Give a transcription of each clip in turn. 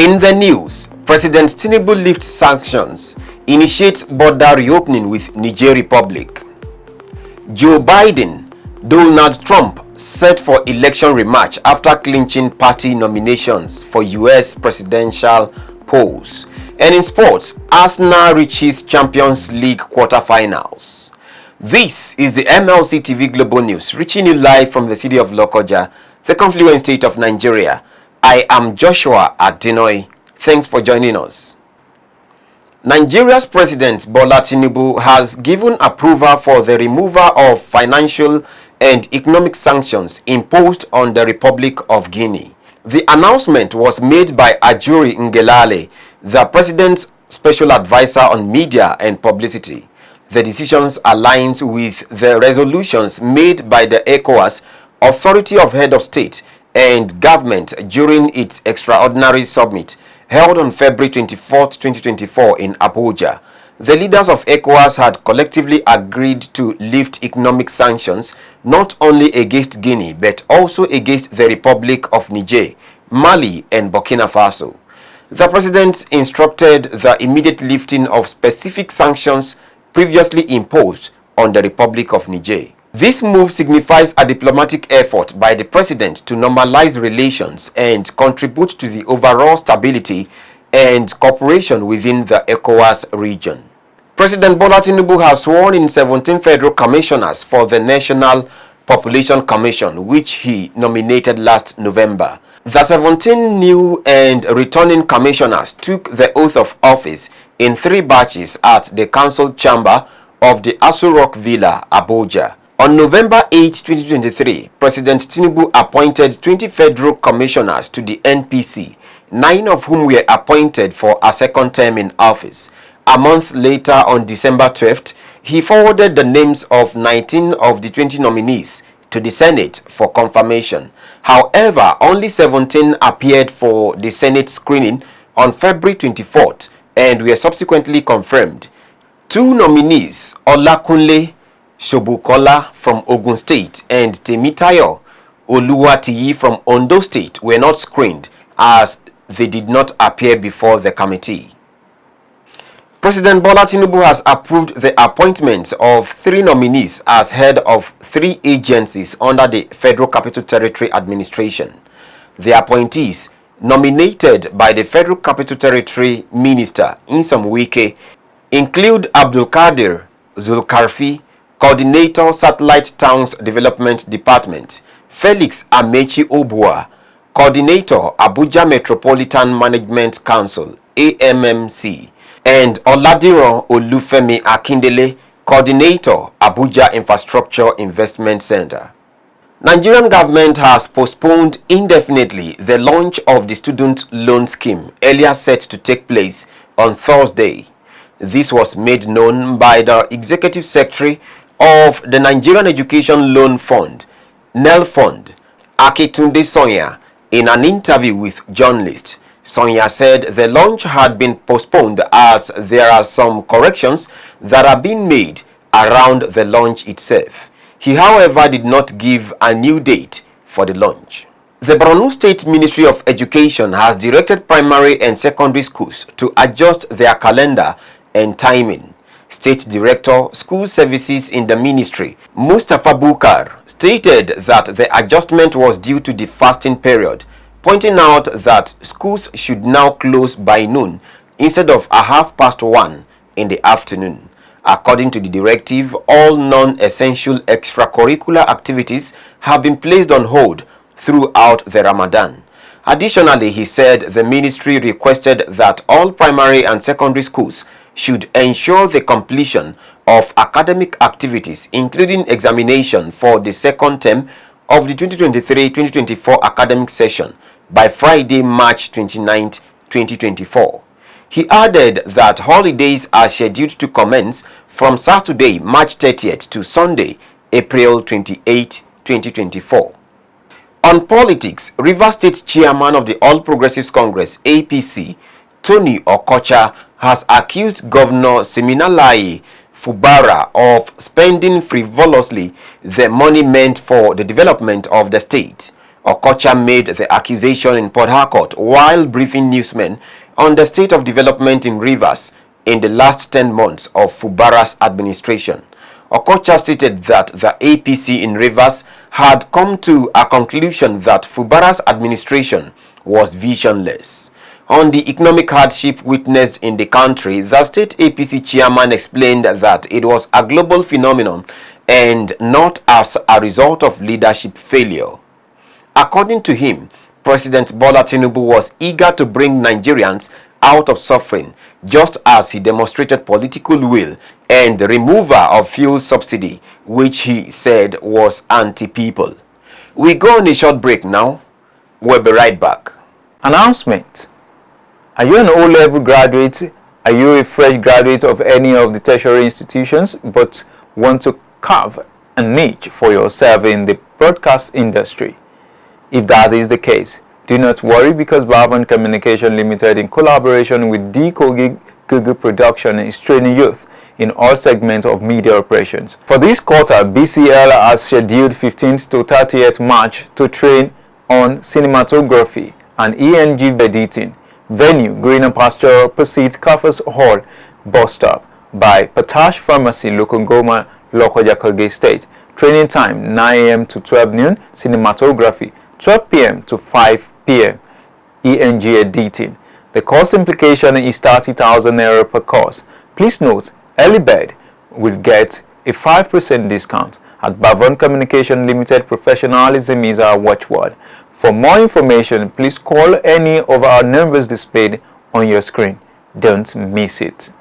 In the news, President Tinubu lifts sanctions, initiates border reopening with Niger Republic. Joe Biden, Donald Trump set for election rematch after clinching party nominations for US presidential polls. And in sports, Arsenal reaches Champions League quarterfinals. This is the MLC TV Global News, reaching you live from the city of Lokoja, the confluent state of Nigeria. I am Joshua Adinoy. Thanks for joining us. Nigeria's President Bola Tinubu has given approval for the removal of financial and economic sanctions imposed on the Republic of Guinea. The announcement was made by Ajuri Ngelale, the President's Special Advisor on Media and Publicity. The decisions aligns with the resolutions made by the ECOWAS Authority of Head of State and Government during its extraordinary summit held on February 24, 2024 in Abuja. The leaders of ECOWAS had collectively agreed to lift economic sanctions not only against Guinea but also against the Republic of Niger, Mali and Burkina Faso. The President instructed the immediate lifting of specific sanctions previously imposed on the Republic of Niger. This move signifies a diplomatic effort by the President to normalize relations and contribute to the overall stability and cooperation within the ECOWAS region. President Bola Tinubu has sworn in 17 federal commissioners for the National Population Commission, which he nominated last November. The 17 new and returning commissioners took the oath of office in 3 batches at the Council Chamber of the Aso Rock Villa, Abuja. On November 8, 2023, President Tinubu appointed 20 federal commissioners to the NPC, 9 of whom were appointed for a second term in office. A month later, on December 12th, he forwarded the names of 19 of the 20 nominees to the Senate for confirmation. However, only 17 appeared for the Senate screening on February 24th and were subsequently confirmed. 2 nominees, Olakunle Shobukola from Ogun State and Temitayo Oluwatiyi from Ondo State, were not screened as they did not appear before the committee. President Bola Tinubu has approved the appointment of 3 nominees as head of 3 agencies under the Federal Capital Territory Administration. The appointees, nominated by the Federal Capital Territory Minister Nyesom Wike, include Abdulkadir Zulkarfi, Coordinator Satellite Towns Development Department, Felix Amechi Obua, Coordinator Abuja Metropolitan Management Council, AMMC, and Oladiro Olufemi Akindele, Coordinator Abuja Infrastructure Investment Center. Nigerian government has postponed indefinitely the launch of the student loan scheme earlier set to take place on Thursday. This was made known by the Executive Secretary of the Nigerian Education Loan Fund, NEL Fund, Akitunde Sonya, in an interview with journalists. Sonya said the launch had been postponed as there are some corrections that are being made around the launch itself. He, however, did not give a new date for the launch. The Borno State Ministry of Education has directed primary and secondary schools to adjust their calendar and timing. State Director, School Services in the ministry, Mustafa Bukar, stated that the adjustment was due to the fasting period, pointing out that schools should now close by noon instead of 1:30 in the afternoon. According to the directive, all non-essential extracurricular activities have been placed on hold throughout the Ramadan. Additionally, he said the ministry requested that all primary and secondary schools should ensure the completion of academic activities, including examination for the second term of the 2023-2024 academic session by Friday, March 29, 2024. He added that holidays are scheduled to commence from Saturday, March 30th to Sunday, April 28, 2024. On politics, Rivers State Chairman of the All Progressives Congress, APC, Tony Okocha, has accused Governor Siminalayi Fubara of spending frivolously the money meant for the development of the state. Okocha made the accusation in Port Harcourt while briefing newsmen on the state of development in Rivers in the last 10 months of Fubara's administration. Okocha stated that the APC in Rivers had come to a conclusion that Fubara's administration was visionless. On the economic hardship witnessed in the country, the state APC chairman explained that it was a global phenomenon and not as a result of leadership failure. According to him, President Bola Tinubu was eager to bring Nigerians out of suffering, just as he demonstrated political will and the removal of fuel subsidy, which he said was anti-people. We go on a short break now. We'll be right back. Announcement. Are you an O-level graduate? Are you a fresh graduate of any of the tertiary institutions but want to carve a niche for yourself in the broadcast industry? If that is the case, do not worry, because Govt Communication Limited, in collaboration with Kogi Production, is training youth in all segments of media operations. For this quarter, BCL has scheduled 15th to 30th March to train on cinematography and ENG editing. Venue: Greener Pasture opposite Kafas Hall bus stop by Patash Pharmacy, Lokongoma, Lokoja, Kogi State. Training time 9 a.m. to 12 noon, cinematography 12 p.m. to 5 p.m. ENG editing. The cost implication is 30,000 naira per course. Please note, early bird will get a 5% discount. At Govt Communication Limited, professionalism is our watchword. For more information, please call any of our numbers displayed on your screen. Don't miss it.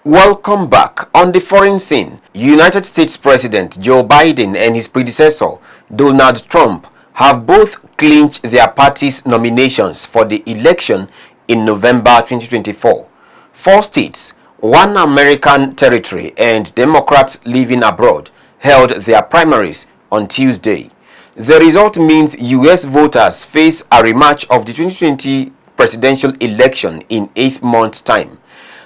Welcome back. On the foreign scene, United States President Joe Biden and his predecessor, Donald Trump, have both clinched their party's nominations for the election in November 2024. 4 states, 1 American territory, and Democrats living abroad held their primaries on Tuesday. The result means U.S. voters face a rematch of the 2020 presidential election in 8 months' time.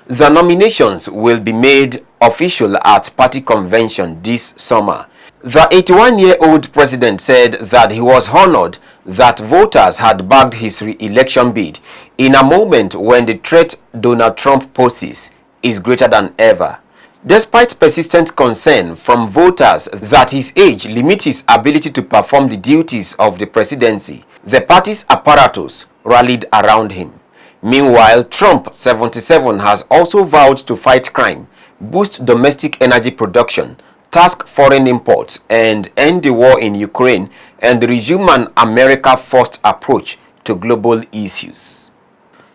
The nominations will be made official at party convention this summer. The 81-year-old president said that he was honored that voters had backed his re-election bid in a moment when the threat Donald Trump poses is greater than ever. Despite persistent concern from voters that his age limits his ability to perform the duties of the presidency, the party's apparatus rallied around him. Meanwhile, Trump, 77, has also vowed to fight crime, boost domestic energy production, task foreign imports, and end the war in Ukraine and resume an America-first approach to global issues.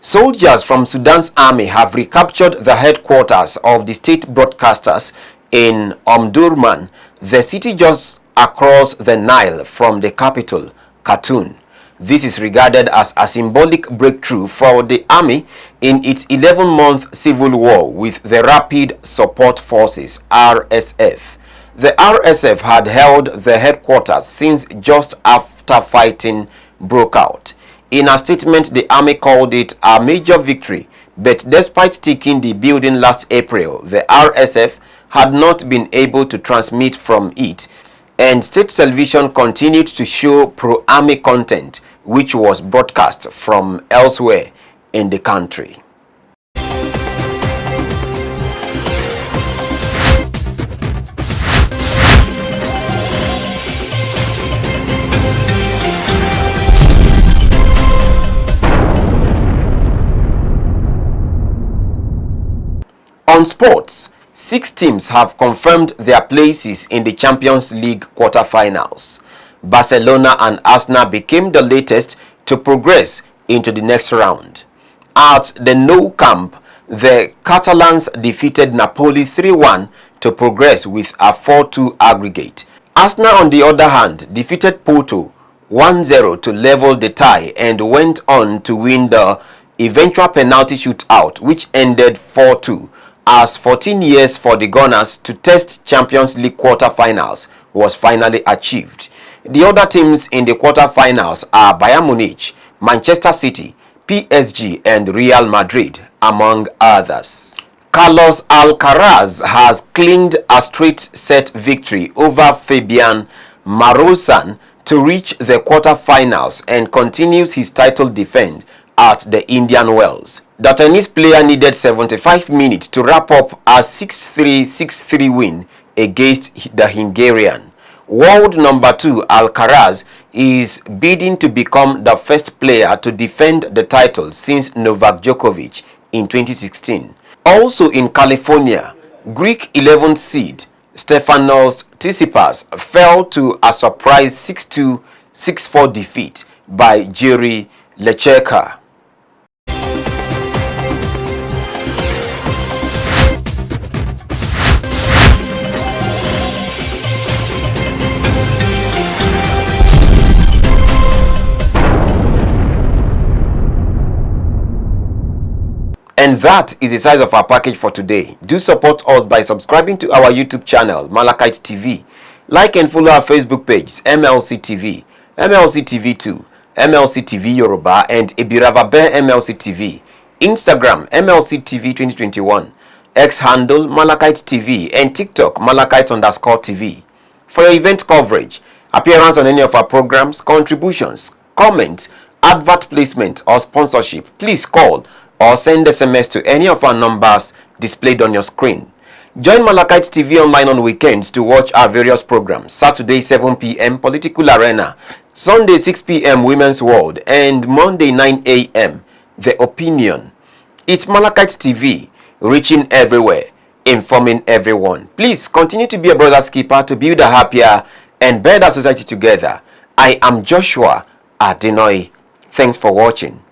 Soldiers from Sudan's army have recaptured the headquarters of the state broadcasters in Omdurman, the city just across the Nile from the capital, Khartoum. This is regarded as a symbolic breakthrough for the army in its 11-month civil war with the Rapid Support Forces, RSF. The RSF had held the headquarters since just after fighting broke out. In a statement, the army called it a major victory, but despite taking the building last April, the RSF had not been able to transmit from it, and state television continued to show pro-army content, which was broadcast from elsewhere in the country. On sports, 6 teams have confirmed their places in the Champions League quarter-finals. Barcelona and Arsenal became the latest to progress into the next round. At the Nou Camp, the Catalans defeated Napoli 3-1 to progress with a 4-2 aggregate. Arsenal, on the other hand, defeated Porto 1-0 to level the tie and went on to win the eventual penalty shootout, which ended 4-2. As 14 years for the Gunners to test Champions League quarter-finals was finally achieved. The other teams in the quarter-finals are Bayern Munich, Manchester City, PSG, and Real Madrid, among others. Carlos Alcaraz has claimed a straight set victory over Fabian Marozsan to reach the quarter-finals and continues his title defense at the Indian Wells. The tennis player needed 75 minutes to wrap up a 6-3, 6-3 win against the Hungarian. World number 2 Alcaraz is bidding to become the first player to defend the title since Novak Djokovic in 2016. Also in California, Greek 11th seed Stefanos Tsitsipas fell to a surprise 6-2, 6-4 defeat by Jiří Lečeka. And that is the size of our package for today. Do support us by subscribing to our YouTube channel, Malachite TV. Like and follow our Facebook pages, MLC TV, MLC TV 2, MLC TV Yoruba, and Ebiravabe MLC TV. Instagram, MLC TV 2021. X handle, Malachite TV, and TikTok, Malachite_TV. For your event coverage, appearance on any of our programs, contributions, comments, advert placement, or sponsorship, please call or send SMS to any of our numbers displayed on your screen. Join Malachite TV online on weekends to watch our various programs. Saturday 7 p.m. Political Arena, Sunday 6 p.m. Women's World, and Monday 9 a.m. The Opinion. It's Malachite TV, reaching everywhere, informing everyone. Please continue to be a brother's keeper to build a happier and better society together. I am Joshua Adenoy. Thanks for watching.